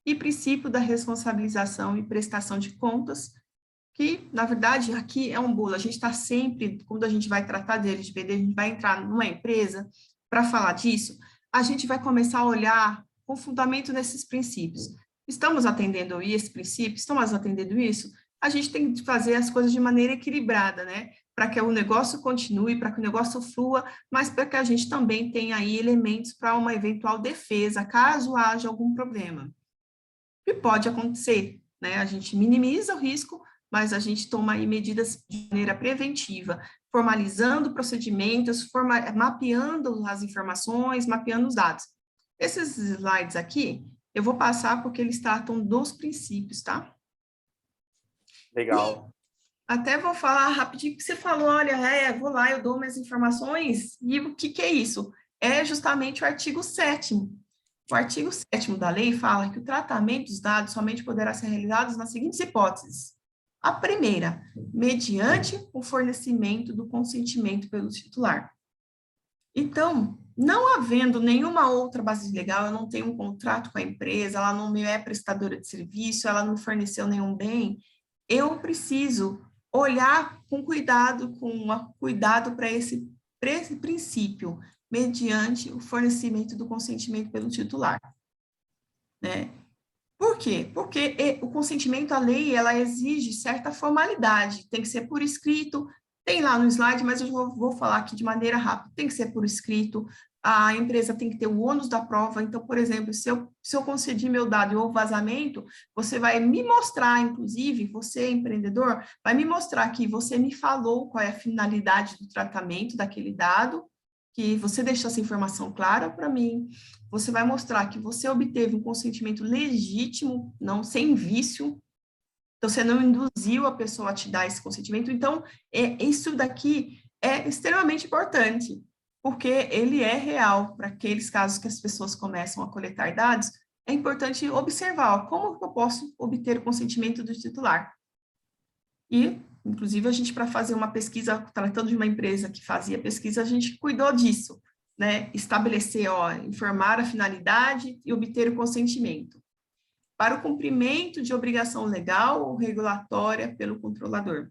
E princípio da responsabilização e prestação de contas, que, na verdade, aqui é um bolo. A gente está sempre, quando a gente vai tratar de LGPD, a gente vai entrar numa empresa para falar disso, a gente vai começar a olhar com fundamento nesses princípios. Estamos atendendo esse princípio? Estamos atendendo isso? A gente tem que fazer as coisas de maneira equilibrada, né? Para que o negócio continue, para que o negócio flua, mas para que a gente também tenha aí elementos para uma eventual defesa, caso haja algum problema. E pode acontecer, né? A gente minimiza o risco, mas a gente toma aí medidas de maneira preventiva, formalizando procedimentos, mapeando as informações, mapeando os dados. Esses slides aqui, eu vou passar porque eles tratam dos princípios, tá? Legal. E até vou falar rapidinho que você falou, olha, vou lá, eu dou minhas informações, e o que é isso? É justamente o artigo 7º. O artigo 7º da lei fala que o tratamento dos dados somente poderá ser realizado nas seguintes hipóteses. A primeira, mediante o fornecimento do consentimento pelo titular. Então, não havendo nenhuma outra base legal, eu não tenho um contrato com a empresa, ela não me é prestadora de serviço, ela não forneceu nenhum bem, eu preciso olhar com cuidado para esse princípio, mediante o fornecimento do consentimento pelo titular, né? Por quê? Porque o consentimento à lei, ela exige certa formalidade, tem que ser por escrito, tem lá no slide, mas eu vou falar aqui de maneira rápida, tem que ser por escrito, a empresa tem que ter o ônus da prova, então, por exemplo, se eu concedi meu dado e houve vazamento, você vai me mostrar, inclusive, você, empreendedor, vai me mostrar que você me falou qual é a finalidade do tratamento daquele dado, que você deixou essa informação clara para mim, você vai mostrar que você obteve um consentimento legítimo, não sem vício, então você não induziu a pessoa a te dar esse consentimento. Então, isso daqui é extremamente importante, porque ele é real para aqueles casos que as pessoas começam a coletar dados, é importante observar como eu posso obter o consentimento do titular. E, inclusive, a gente, para fazer uma pesquisa, tratando de uma empresa que fazia pesquisa, a gente cuidou disso, né? Estabelecer, informar a finalidade e obter o consentimento. Para o cumprimento de obrigação legal ou regulatória pelo controlador.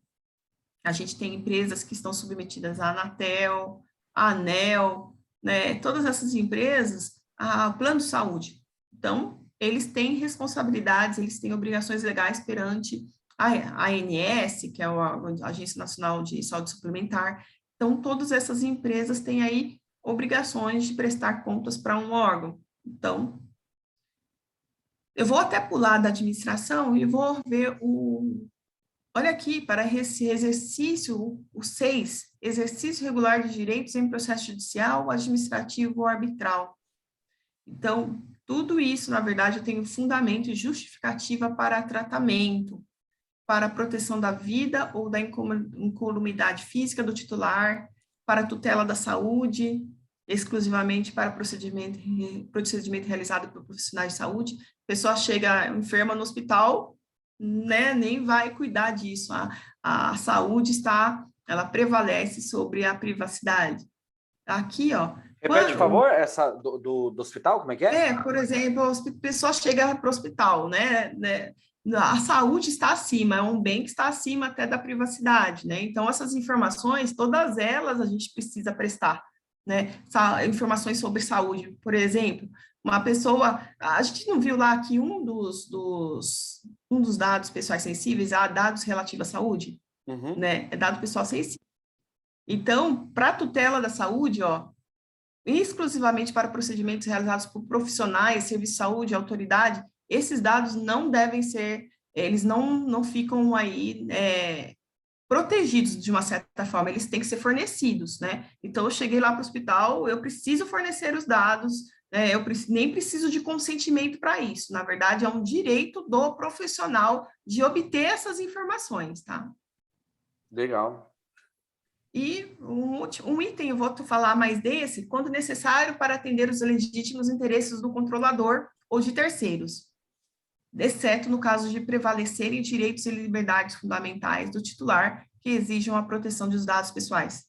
A gente tem empresas que estão submetidas à Anatel, à ANEEL, né? Todas essas empresas, ao plano de saúde. Então, eles têm responsabilidades, eles têm obrigações legais perante a ANS, que é a Agência Nacional de Saúde Suplementar. Então, todas essas empresas têm aí obrigações de prestar contas para um órgão. Então, eu vou até pular da administração e vou ver olha aqui, para esse exercício, o 6, exercício regular de direitos em processo judicial, administrativo ou arbitral. Então, tudo isso, na verdade, eu tenho fundamento e justificativa para tratamento, para a proteção da vida ou da incolumidade física do titular, para a tutela da saúde, exclusivamente para procedimento realizado por profissionais de saúde. A pessoa chega enferma no hospital, né, nem vai cuidar disso. A saúde ela prevalece sobre a privacidade. Aqui, ó, Repete, por favor, essa do hospital, como é que é? por exemplo, a pessoa chega para o hospital, né? A saúde está acima, é um bem que está acima até da privacidade, né? Então, essas informações, todas elas a gente precisa prestar, né? Informações sobre saúde, por exemplo, uma pessoa, a gente não viu lá que um dos dados pessoais sensíveis há dados relativos à saúde, Uhum. né? É dado pessoal sensível. Então, para a tutela da saúde, ó, exclusivamente para procedimentos realizados por profissionais, serviço de saúde, autoridade, esses dados não devem ser, eles não ficam aí protegidos de uma certa forma, eles têm que ser fornecidos, né? Então, eu cheguei lá para o hospital, eu preciso fornecer os dados, né? Nem preciso de consentimento para isso, na verdade, é um direito do profissional de obter essas informações, tá? Legal. E um item, eu vou falar mais desse, quando necessário para atender os legítimos interesses do controlador ou de terceiros, exceto no caso de prevalecerem direitos e liberdades fundamentais do titular que exijam a proteção dos dados pessoais.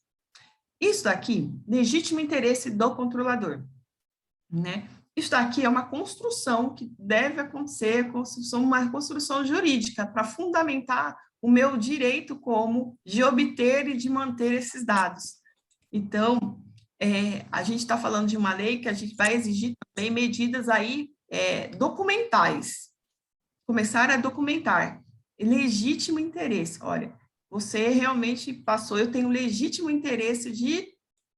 Isso daqui, legítimo interesse do controlador, né? Isso daqui é uma construção que deve acontecer, uma construção jurídica para fundamentar o meu direito como de obter e de manter esses dados. Então, a gente está falando de uma lei que a gente vai exigir também medidas aí documentais. Começar a documentar. Legítimo interesse. Olha, você realmente passou, eu tenho legítimo interesse de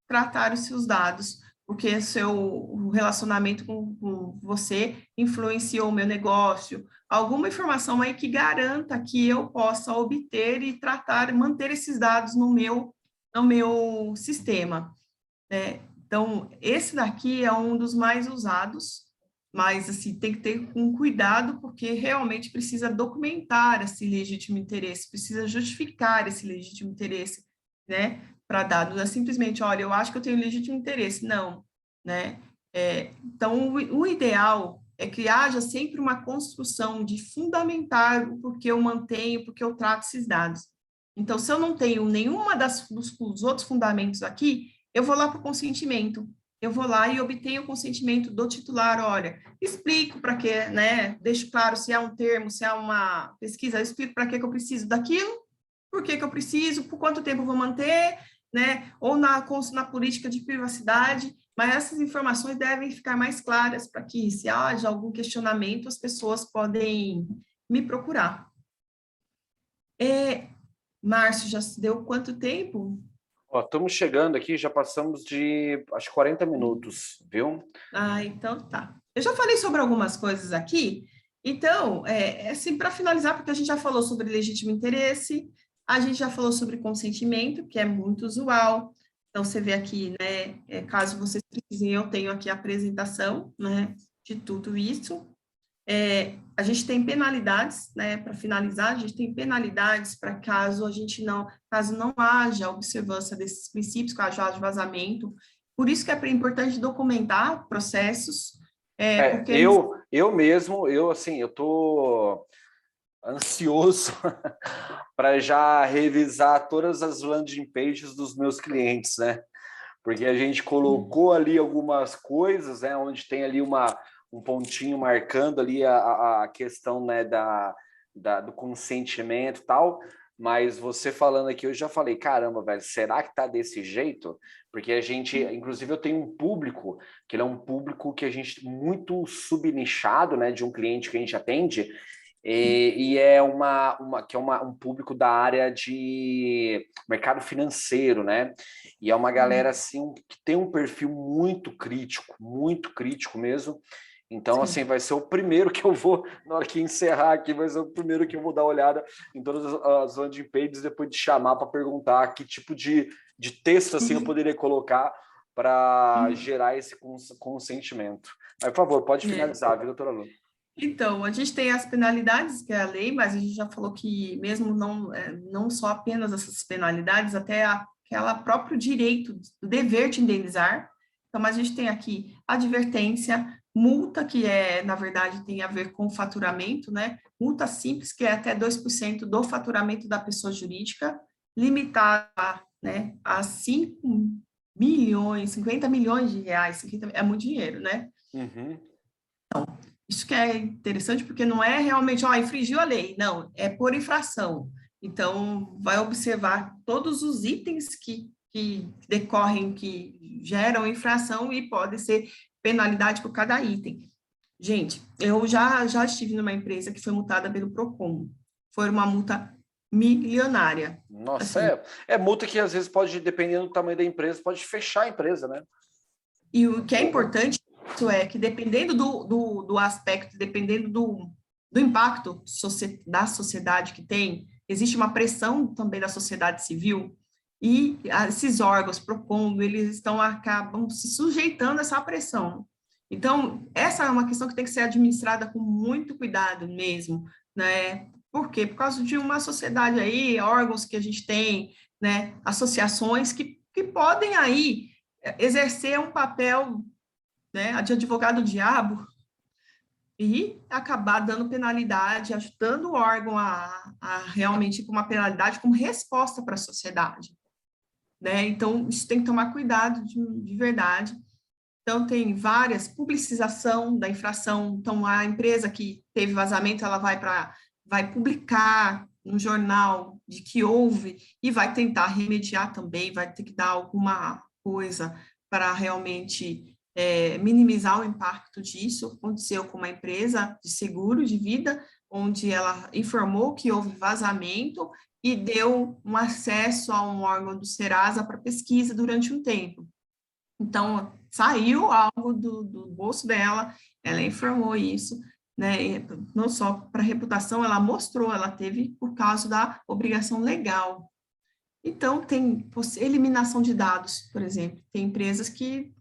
tratar os seus dados, porque o relacionamento com você influenciou o meu negócio, alguma informação aí que garanta que eu possa obter e tratar, manter esses dados no meu sistema, né? Então, esse daqui é um dos mais usados, mas, assim, tem que ter um cuidado, porque realmente precisa documentar esse legítimo interesse, precisa justificar esse legítimo interesse, né, para dados. Não é simplesmente, olha, eu acho que eu tenho legítimo interesse. Não, né? Então, o ideal é que haja sempre uma construção de fundamentar o porquê eu mantenho, porque eu trato esses dados. Então, se eu não tenho nenhuma dos outros fundamentos aqui, eu vou lá para o consentimento. Eu vou lá e obtenho o consentimento do titular. Olha, explico para quê, né? Deixo claro se há um termo, se há uma pesquisa, eu explico para que eu preciso daquilo, por que eu preciso, por quanto tempo eu vou manter, né? Ou na política de privacidade. Mas essas informações devem ficar mais claras para que, se haja algum questionamento, as pessoas podem me procurar. Márcio, já se deu quanto tempo? Ó, estamos chegando aqui, já passamos de, acho, 40 minutos, viu? Ah, então tá. Eu já falei sobre algumas coisas aqui, então, assim, para finalizar, porque a gente já falou sobre legítimo interesse, a gente já falou sobre consentimento, que é muito usual. Então, você vê aqui, né, caso vocês precisem, eu tenho aqui a apresentação, né, de tudo isso. A gente tem penalidades, né, para finalizar, a gente tem penalidades para caso não haja observância desses princípios, caso haja vazamento. Por isso que é importante documentar processos, porque Eu mesmo, assim, eu tô ansioso para já revisar todas as landing pages dos meus clientes, né? Porque a gente colocou ali algumas coisas, né? Onde tem ali um pontinho marcando ali a questão, né, do consentimento e tal, mas você falando aqui, eu já falei, caramba, velho, será que tá desse jeito? Porque a gente, inclusive eu tenho um público, que ele é um público que a gente, muito subnichado, né, de um cliente que a gente atende, e é um público da área de mercado financeiro, né? E é uma galera assim que tem um perfil muito crítico mesmo. Então, assim, vai ser o primeiro que eu vou, na hora que encerrar aqui, vai ser o primeiro que eu vou dar uma olhada em todas as landing pages, depois de chamar para perguntar que tipo de texto assim eu poderia colocar para gerar esse consentimento. Mas, por favor, pode finalizar, viu, doutora Lu? Então, a gente tem as penalidades, que é a lei, mas a gente já falou que mesmo não só apenas essas penalidades, até aquela próprio direito, o dever de indenizar. Então, mas a gente tem aqui advertência, multa, que na verdade, tem a ver com faturamento, né? Multa simples, que é até 2% do faturamento da pessoa jurídica, limitada, né, a 5 milhões, 50 milhões de reais, 50, é muito dinheiro, né? Uhum. Isso que é interessante, porque não é realmente, ó, infringiu a lei, não, é por infração. Então, vai observar todos os itens que decorrem, que geram infração e pode ser penalidade por cada item. Gente, eu já estive numa empresa que foi multada pelo Procon. Foi uma multa milionária. Nossa, Assim, é multa que às vezes pode, dependendo do tamanho da empresa, pode fechar a empresa, né? e o que é importante isso é que dependendo do aspecto, dependendo do impacto da sociedade que tem, existe uma pressão também da sociedade civil e esses órgãos propondo, acabam se sujeitando a essa pressão. Então, essa é uma questão que tem que ser administrada com muito cuidado mesmo, né? Por quê? Por causa de uma sociedade aí, órgãos que a gente tem, né? Associações que podem aí exercer um papel, né, de advogado diabo e acabar dando penalidade, ajudando o órgão a realmente com uma penalidade como resposta para a sociedade, né? Então, isso tem que tomar cuidado de verdade. Então, tem várias, publicização da infração, então a empresa que teve vazamento, ela vai publicar no jornal de que houve e vai tentar remediar também, vai ter que dar alguma coisa para realmente minimizar o impacto disso. Aconteceu com uma empresa de seguro de vida, onde ela informou que houve vazamento e deu um acesso a um órgão do Serasa para pesquisa durante um tempo. Então, saiu algo do bolso dela, ela informou isso, né? E não só para reputação, ela mostrou, ela teve por causa da obrigação legal. Então, tem eliminação de dados, por exemplo. Tem empresas que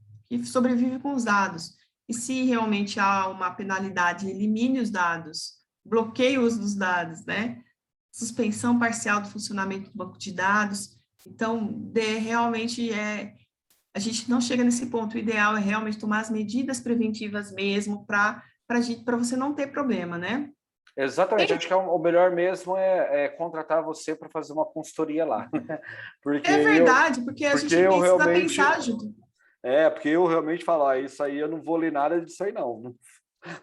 sobrevivem com os dados. E se realmente há uma penalidade, elimine os dados, bloqueie o uso dos dados, né? Suspensão parcial do funcionamento do banco de dados. Então, realmente a gente não chega nesse ponto. O ideal é realmente tomar as medidas preventivas mesmo para você não ter problema, né? Exatamente, acho que o melhor mesmo é contratar você para fazer uma consultoria lá, né? Porque É verdade, porque a porque gente eu precisa realmente, pensar junto. porque eu realmente falo, isso aí eu não vou ler nada disso aí não.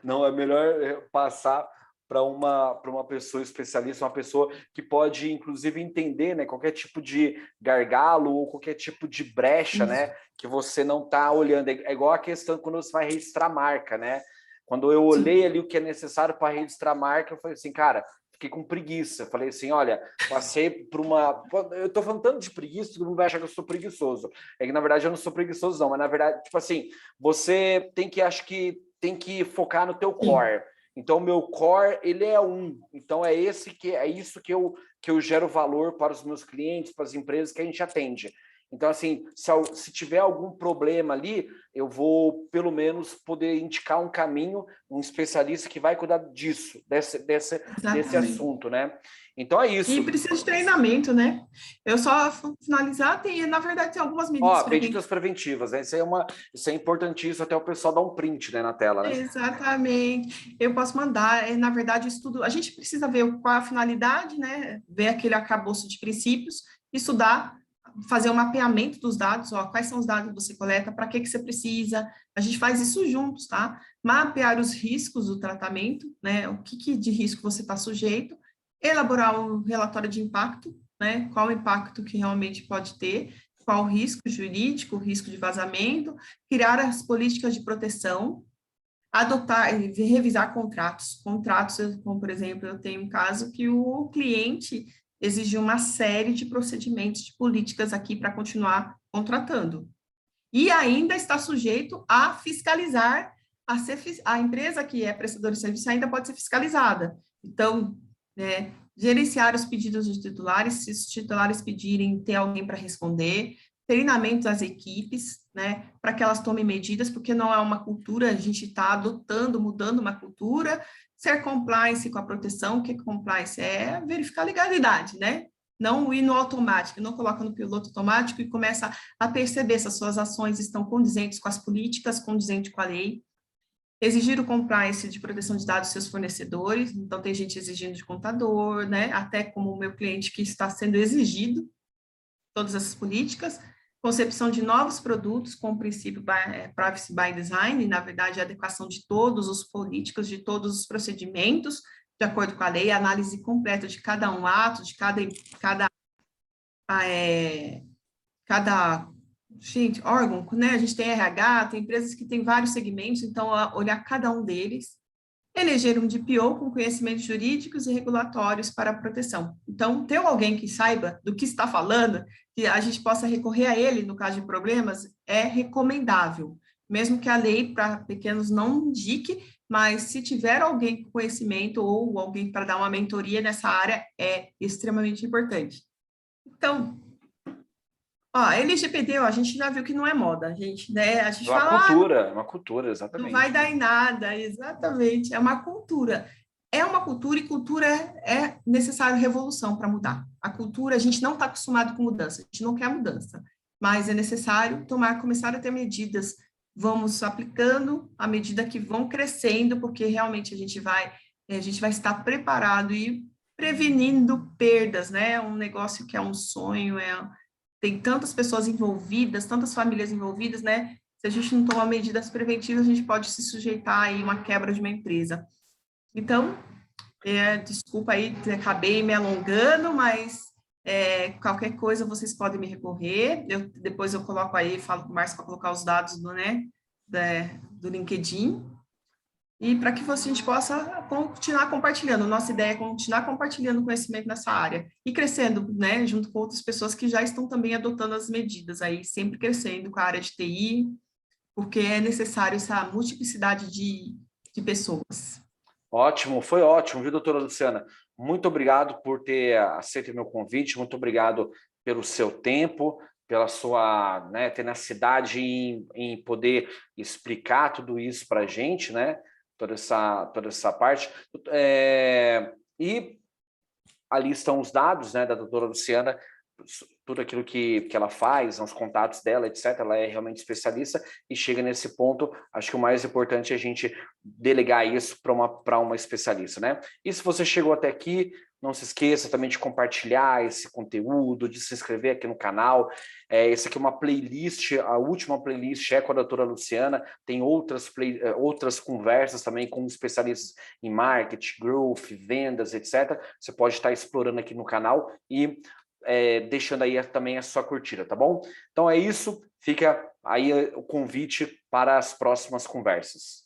Não, é melhor passar para uma pessoa especialista, uma pessoa que pode, inclusive, entender, né, qualquer tipo de gargalo ou qualquer tipo de brecha, Isso. né, que você não está olhando. É igual a questão quando você vai registrar marca, né? Quando eu olhei Sim. ali o que é necessário para registrar marca, eu falei assim, cara, fiquei com preguiça. Falei assim, olha, passei por uma... Eu tô falando tanto de preguiça, todo mundo vai achar que eu sou preguiçoso. É que, na verdade, eu não sou preguiçoso, não. Mas, na verdade, tipo assim, você tem que, acho que, tem que focar no teu Sim. core. Então, o meu core, ele é um. Então, é isso que eu gero valor para os meus clientes, para as empresas que a gente atende. Então, assim, se tiver algum problema ali, eu vou, pelo menos, poder indicar um caminho, um especialista que vai cuidar disso, desse Exatamente. assunto, né? Então, é E isso. precisa de treinamento, né? Eu só finalizar, na verdade, tem algumas medidas Ó, preventivas. medidas preventivas, né? Isso é importantíssimo, até o pessoal dar um print, né, na tela, né? Exatamente. Eu posso mandar, na verdade, o estudo. A gente precisa ver qual a finalidade, né? Ver aquele arcabouço de princípios, estudar, fazer um mapeamento dos dados, ó, quais são os dados que você coleta, para que você precisa. A gente faz isso juntos, tá? Mapear os riscos do tratamento, né? O que de risco você está sujeito, elaborar um relatório de impacto, né? Qual o impacto que realmente pode ter, qual o risco jurídico, o risco de vazamento, criar as políticas de proteção, adotar e revisar contratos. Contratos, como por exemplo, eu tenho um caso que o cliente exigiu uma série de procedimentos, de políticas aqui para continuar contratando. E ainda está sujeito a fiscalizar, a empresa que é prestadora de serviço ainda pode ser fiscalizada. Então, gerenciar os pedidos dos titulares, se os titulares pedirem, ter alguém para responder, treinamento das equipes, né, para que elas tomem medidas, porque não é uma cultura, a gente está adotando, mudando uma cultura, ser compliance com a proteção, o que é compliance? É verificar a legalidade, né? Não ir no automático, não coloca no piloto automático e começa a perceber se as suas ações estão condizentes com as políticas, condizentes com a lei. Exigir o compliance de proteção de dados dos seus fornecedores, então tem gente exigindo de contador, né? Até como o meu cliente que está sendo exigido todas essas políticas. concepção de novos produtos com o princípio Privacy by Design, na verdade, a adequação de todos os políticos, de todos os procedimentos, de acordo com a lei, a análise completa de cada um ato, de cada gente, órgão, né? A gente tem RH, tem empresas que têm vários segmentos, então, olhar cada um deles, eleger um DPO com conhecimentos jurídicos e regulatórios para a proteção. Então, ter alguém que saiba do que está falando, que a gente possa recorrer a ele no caso de problemas, é recomendável, mesmo que a lei para pequenos não indique, mas se tiver alguém com conhecimento ou alguém para dar uma mentoria nessa área, é extremamente importante. Então, LGPD, a gente já viu que não é moda, a gente, né? A gente fala, é uma cultura, exatamente. não vai dar em nada, exatamente, é uma cultura. É uma cultura e cultura é necessário revolução para mudar. A cultura, a gente não está acostumado com mudança, a gente não quer mudança, mas é necessário começar a ter medidas, vamos aplicando à medida que vão crescendo, porque realmente a gente vai estar preparado e prevenindo perdas, né? Um negócio que é um sonho, tem tantas pessoas envolvidas, tantas famílias envolvidas, né? Se a gente não tomar medidas preventivas, a gente pode se sujeitar aí a uma quebra de uma empresa. Então, desculpa aí, acabei me alongando, mas qualquer coisa vocês podem me recorrer. Depois eu coloco aí, falo com o Márcio para colocar os dados do LinkedIn. E para que a gente possa continuar compartilhando. Nossa ideia é continuar compartilhando conhecimento nessa área e crescendo, né, junto com outras pessoas que já estão também adotando as medidas aí, sempre crescendo com a área de TI, porque é necessário essa multiplicidade de pessoas. Ótimo, foi ótimo, viu, doutora Luciana? Muito obrigado por ter aceito o meu convite, muito obrigado pelo seu tempo, pela sua, né, tenacidade em poder explicar tudo isso para a gente, né? Toda essa parte. E ali estão os dados, né, da doutora Luciana, tudo aquilo que ela faz, os contatos dela, etc. Ela é realmente especialista e chega nesse ponto, acho que o mais importante é a gente delegar isso para uma especialista, né? E se você chegou até aqui, não se esqueça também de compartilhar esse conteúdo, de se inscrever aqui no canal. Essa aqui é uma playlist, a última playlist é com a doutora Luciana, tem outras conversas também com especialistas em marketing, growth, vendas, etc. Você pode estar explorando aqui no canal e deixando aí também a sua curtida, tá bom? Então é isso, fica aí o convite para as próximas conversas.